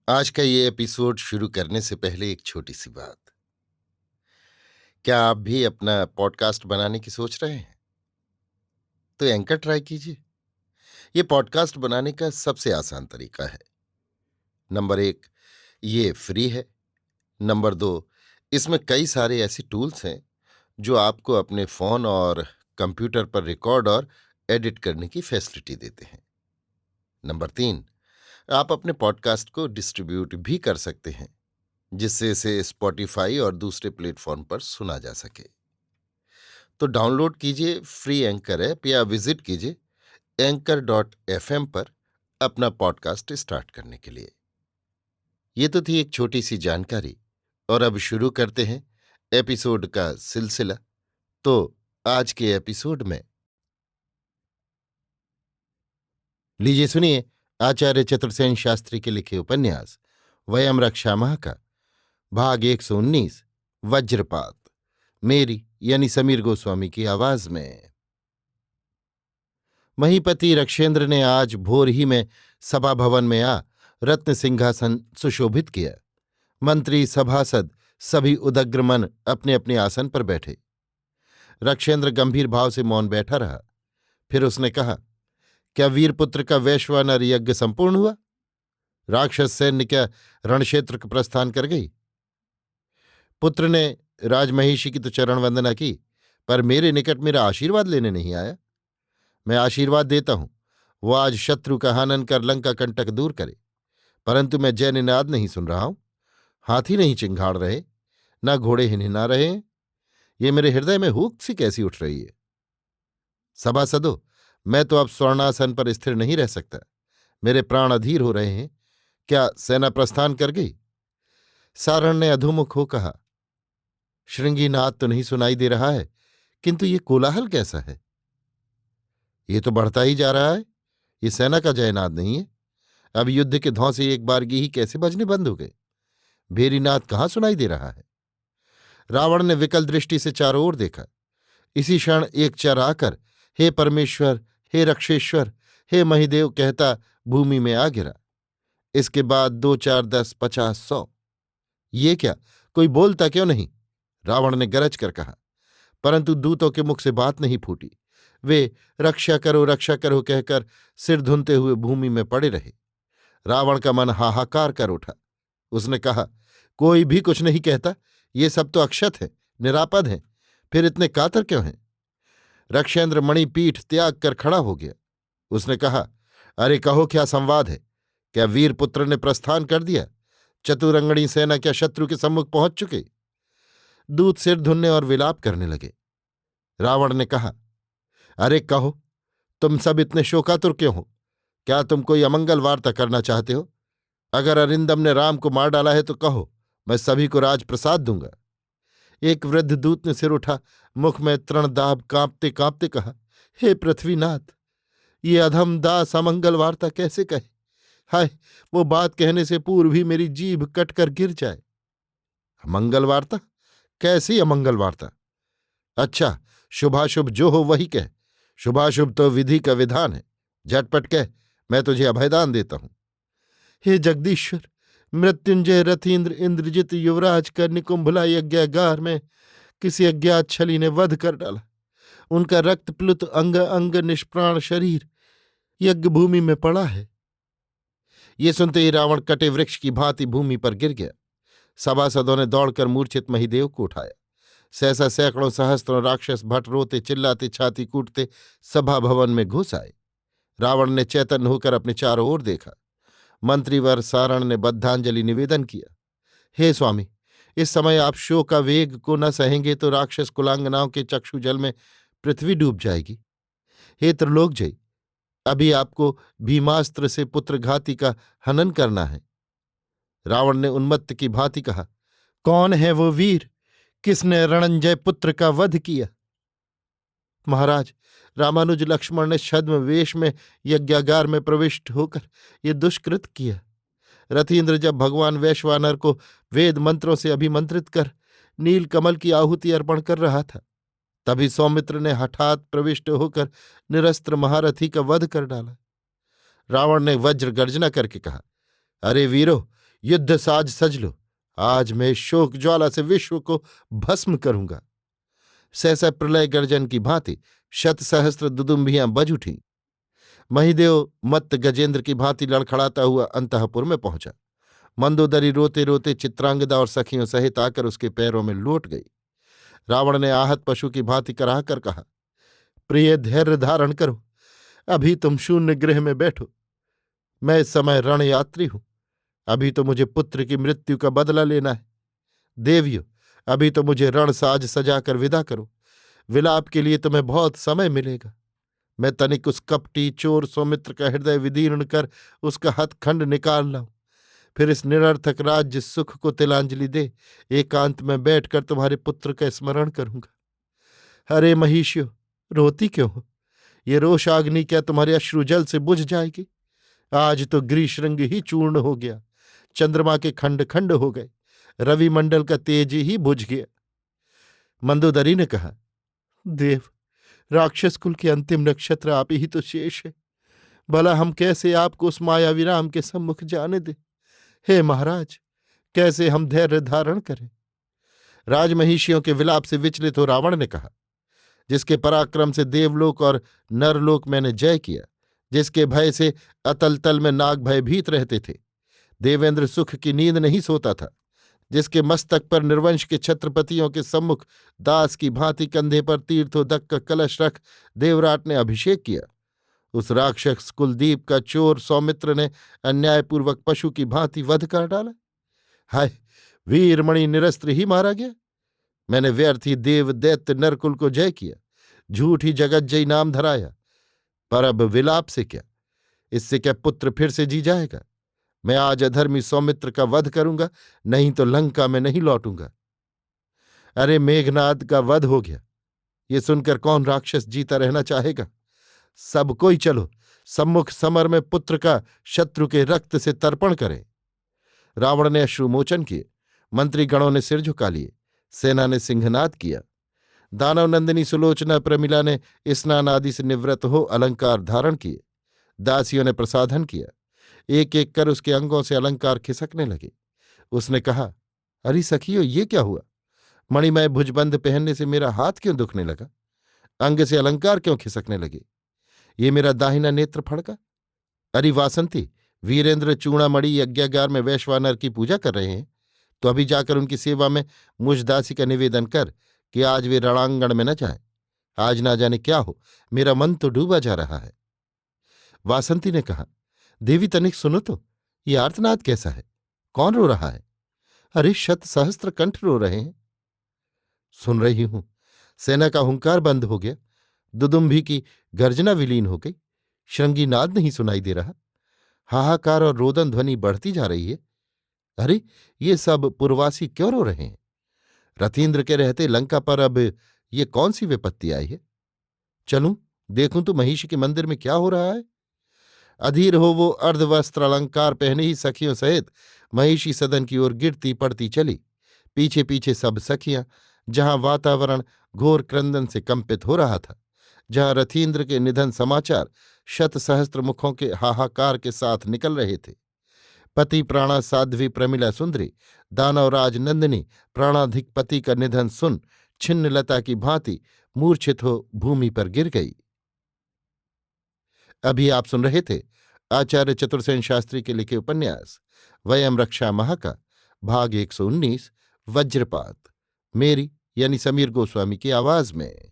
आज का ये एपिसोड शुरू करने से पहले एक छोटी सी बात। क्या आप भी अपना पॉडकास्ट बनाने की सोच रहे हैं? तो एंकर ट्राई कीजिए। ये पॉडकास्ट बनाने का सबसे आसान तरीका है। नंबर एक, ये फ्री है। नंबर दो, इसमें कई सारे ऐसे टूल्स हैं जो आपको अपने फोन और कंप्यूटर पर रिकॉर्ड और एडिट करने की फैसिलिटी देते हैं। नंबर तीन, आप अपने पॉडकास्ट को डिस्ट्रीब्यूट भी कर सकते हैं, जिससे इसे स्पॉटिफाई और दूसरे प्लेटफॉर्म पर सुना जा सके। तो डाउनलोड कीजिए फ्री एंकर ऐप या विजिट कीजिए anchor.fm पर अपना पॉडकास्ट स्टार्ट करने के लिए। ये तो थी एक छोटी सी जानकारी, और अब शुरू करते हैं एपिसोड का सिलसिला। तो आज के एपिसोड में लीजिए सुनिए आचार्य चतुर्सेन शास्त्री के लिखे उपन्यास वयम रक्षा माह का भाग 119 वज्रपात, मेरी यानी समीर गोस्वामी की आवाज में। महीपति रक्षेंद्र ने आज भोर ही में सभा भवन में आ रत्न सिंहासन सुशोभित किया। मंत्री सभासद सभी उदग्र मन अपने अपने आसन पर बैठे। रक्षेंद्र गंभीर भाव से मौन बैठा रहा। फिर उसने कहा, क्या वीरपुत्र का वैश्वानर यज्ञ संपूर्ण हुआ? राक्षस सैन्य क्या रणक्षेत्र का प्रस्थान कर गई? पुत्र ने राजमहिषी की तो चरण वंदना की, पर मेरे निकट मेरा आशीर्वाद लेने नहीं आया। मैं आशीर्वाद देता हूं वो आज शत्रु का हनन कर लंका कंटक दूर करे, परंतु मैं जय निनाद नहीं सुन रहा हूं। हाथी नहीं चिंघाड़ रहे, न घोड़े हिनहिना रहे हैं। ये मेरे हृदय में हुक सी कैसी उठ रही है। सभासदों, मैं तो अब स्वर्णासन पर स्थिर नहीं रह सकता। मेरे प्राण अधीर हो रहे हैं। क्या सेना प्रस्थान कर गई? सारण ने अधोमुख हो कहा, श्रृंगीनाद तो नहीं सुनाई दे रहा है, किंतु ये कोलाहल कैसा है? ये तो बढ़ता ही जा रहा है। ये सेना का जयनाद नहीं है। अब युद्ध के धौंसे एक बारगी ही कैसे बजने बंद हो गए? भेरीनाद कहाँ सुनाई दे रहा है? रावण ने विकल दृष्टि से चारों ओर देखा। इसी क्षण एक चर आकर हे परमेश्वर, हे रक्षेश्वर, हे महिदेव कहता भूमि में आ गिरा। इसके बाद 2 4 10 50 100। ये क्या, कोई बोलता क्यों नहीं? रावण ने गरज कर कहा, परंतु दूतों के मुख से बात नहीं फूटी। वे रक्षा करो कहकर सिर धुनते हुए भूमि में पड़े रहे। रावण का मन हाहाकार कर उठा। उसने कहा, कोई भी कुछ नहीं कहता। ये सब तो अक्षत है, निरापद हैं, फिर इतने कातर क्यों हैं? रक्षेंद्र मणिपीठ त्याग कर खड़ा हो गया। उसने कहा, अरे कहो, क्या संवाद है? क्या वीरपुत्र ने प्रस्थान कर दिया? चतुरंगणी सेना क्या शत्रु के सम्मुख पहुंच चुके? दूत सिर धुनने और विलाप करने लगे। रावण ने कहा, अरे कहो, तुम सब इतने शोकातुर क्यों हो? क्या तुम कोई अमंगल वार्ता करना चाहते हो? अगर अरिंदम ने राम को मार डाला है तो कहो, मैं सभी को राजप्रसाद दूंगा। एक वृद्ध दूत ने सिर उठा, मुख में तृणदाब कांपते कांपते कहा, हे पृथ्वीनाथ, ये अधम दास अमंगल वार्ता कैसे कहे? हाय, वो बात कहने से पूर्व ही मेरी जीभ कटकर गिर जाए। अमंगल वार्ता? कैसी अमंगल वार्ता? अच्छा, शुभाशुभ जो हो वही कह। शुभाशुभ तो विधि का विधान है। झटपट कह, मैं तुझे अभयदान देता हूं। हे जगदीश्वर, मृत्युंजय रथीन्द्र इंद्रजित युवराज का निकुंभला यज्ञागार में किसी अज्ञात छली ने वध कर डाला। उनका रक्त प्लुत अंग अंग निष्प्राण शरीर यज्ञ भूमि में पड़ा है। ये सुनते ही रावण कटे वृक्ष की भांति भूमि पर गिर गया। सभासदों ने दौड़कर मूर्छित महिदेव को उठाया। सहसा सैकड़ों सहस्त्रों राक्षस भट रोते चिल्लाते छाती कूटते सभा भवन में घुस आए। रावण ने चैतन्य होकर अपने चारों ओर देखा। मंत्रीवर सारण ने बद्धांजलि निवेदन किया, हे स्वामी, इस समय आप शोकावेग को न सहेंगे तो राक्षस कुलांगनाओं के चक्षुजल में पृथ्वी डूब जाएगी। हे त्रिलोकजयी, अभी आपको भीमास्त्र से पुत्रघाती का हनन करना है। रावण ने उन्मत्त की भांति कहा, कौन है वो वीर? किसने रणंजय पुत्र का वध किया? महाराज, रामानुज लक्ष्मण ने छद्म वेश में यज्ञागार में प्रविष्ट होकर ये दुष्कृत किया। रथीन्द्र जब भगवान वैश्वानर को वेद मंत्रों से अभिमंत्रित कर नील कमल की आहुति अर्पण कर रहा था, तभी सौमित्र ने हठात प्रविष्ट होकर निरस्त्र महारथी का वध कर डाला। रावण ने वज्र गर्जना करके कहा, अरे वीरो, युद्ध साज सज लो, आज मैं इस शोक ज्वाला से विश्व को भस्म करूंगा। सहसा प्रलय गर्जन की भांति शत सहस्त्र दुदुम्बियां बज उठीं। महिदेव मत्त गजेंद्र की भांति लड़खड़ाता हुआ अंतःपुर में पहुंचा। मंदोदरी रोते रोते चित्रांगदा और सखियों सहित आकर उसके पैरों में लौट गई। रावण ने आहत पशु की भांति कराहकर कहा, प्रिय धैर्य धारण करो, अभी तुम शून्य गृह में बैठो। मैं इस समय रणयात्री हूं, अभी तो मुझे पुत्र की मृत्यु का बदला लेना है। देवियों, अभी तो मुझे रण साज सजाकर विदा करो, विलाप के लिए तुम्हें बहुत समय मिलेगा। मैं तनिक उस कपटी चोर सौमित्र का हृदय विदीर्ण कर उसका हथखंड निकाल लाऊं, फिर इस निरर्थक राज्य सुख को तिलांजलि दे एकांत में बैठकर तुम्हारे पुत्र का स्मरण करूंगा। अरे महिष्यो, रोती क्यों हो? ये रोषाग्नि क्या तुम्हारे अश्रुजल से बुझ जाएगी? आज तो ग्रीशृंग ही चूर्ण हो गया, चंद्रमा के खंड खंड हो गए, रवि मंडल का तेज ही बुझ गया। मंदोदरी ने कहा, देव, राक्षस कुल के अंतिम नक्षत्र आप ही तो शेष है, भला हम कैसे आपको उस मायावी राम के सम्मुख जाने दें? हे महाराज, कैसे हम धैर्य धारण करें? राजमहिषियों के विलाप से विचलित हो रावण ने कहा, जिसके पराक्रम से देवलोक और नरलोक मैंने जय किया, जिसके भय से अतल तल में नाग भयभीत रहते थे, देवेंद्र सुख की नींद नहीं सोता था, जिसके मस्तक पर निर्वंश के छत्रपतियों के सम्मुख दास की भांति कंधे पर तीर्थोदक का कलश रख देवराट ने अभिषेक किया, उस राक्षस कुलदीप का चोर सौमित्र ने अन्यायपूर्वक पशु की भांति वध कर डाला। हाय, वीरमणि निरस्त्र ही मारा गया। मैंने व्यर्थ ही देव दैत्य नरकुल को जय किया, झूठ ही जगज्जयी नाम धराया, पर अब विलाप से क्या? इससे क्या पुत्र फिर से जी जाएगा? मैं आज अधर्मी सौमित्र का वध करूंगा, नहीं तो लंका में नहीं लौटूंगा। अरे, मेघनाद का वध हो गया, ये सुनकर कौन राक्षस जीता रहना चाहेगा? सब कोई चलो, सम्मुख समर में पुत्र का शत्रु के रक्त से तर्पण करें। रावण ने अश्रुमोचन किए, मंत्रीगणों ने सिर झुका लिए, सेना ने सिंहनाद किया। दानव नंदिनी सुलोचना प्रमिला ने स्नान आदि से निवृत्त हो अलंकार धारण किए। दासियों ने प्रसाधन किया, एक एक कर उसके अंगों से अलंकार खिसकने लगे। उसने कहा, अरे सखियो, ये क्या हुआ? मणिमय भुजबंद पहनने से मेरा हाथ क्यों दुखने लगा? अंग से अलंकार क्यों खिसकने लगे? ये मेरा दाहिना नेत्र फड़का? अरे वासंती, वीरेंद्र चूड़ामणि यज्ञागार में वैश्वानर की पूजा कर रहे हैं, तो अभी जाकर उनकी सेवा में मुझ दासी का निवेदन कर कि आज वे रणांगण में न जाएं। आज ना जाने क्या हो, मेरा मन तो डूबा जा रहा है। वासंती ने कहा, देवी तनिक सुनो तो, ये आर्तनाद कैसा है? कौन रो रहा है? अरे, शत सहस्त्र कंठ रो रहे हैं। सुन रही हूं, सेना का हुंकार बंद हो गया, दुदुम्भी की गर्जना विलीन हो गई, श्रृंगी नाद नहीं सुनाई दे रहा, हाहाकार और रोदन ध्वनि बढ़ती जा रही है। अरे, ये सब पुरवासी क्यों रो रहे हैं? रथीन्द्र के रहते लंका पर अब ये कौन सी विपत्ति आई है? चलूं देखूं तो महिषी के मंदिर में क्या हो रहा है। अधीर हो वो अर्धवस्त्र अलंकार पहने ही सखियों सहित महिषी सदन की ओर गिरती पड़ती चली। पीछे पीछे सब सखियां, जहां वातावरण घोर क्रंदन से कंपित हो रहा था, जहां रथीन्द्र के निधन समाचार शत सहस्त्र मुखों के हाहाकार के साथ निकल रहे थे। पति प्राणा साध्वी प्रमिला सुंदरी, दानवराज नंदिनी प्राणाधिक पति का निधन सुन छिन्नलता की भांति मूर्छित हो भूमि पर गिर गई। अभी आप सुन रहे थे आचार्य चतुर्सेन शास्त्री के लिखे उपन्यास वयम रक्षामः का भाग 119 वज्रपात, मेरी यानी समीर गोस्वामी की आवाज में।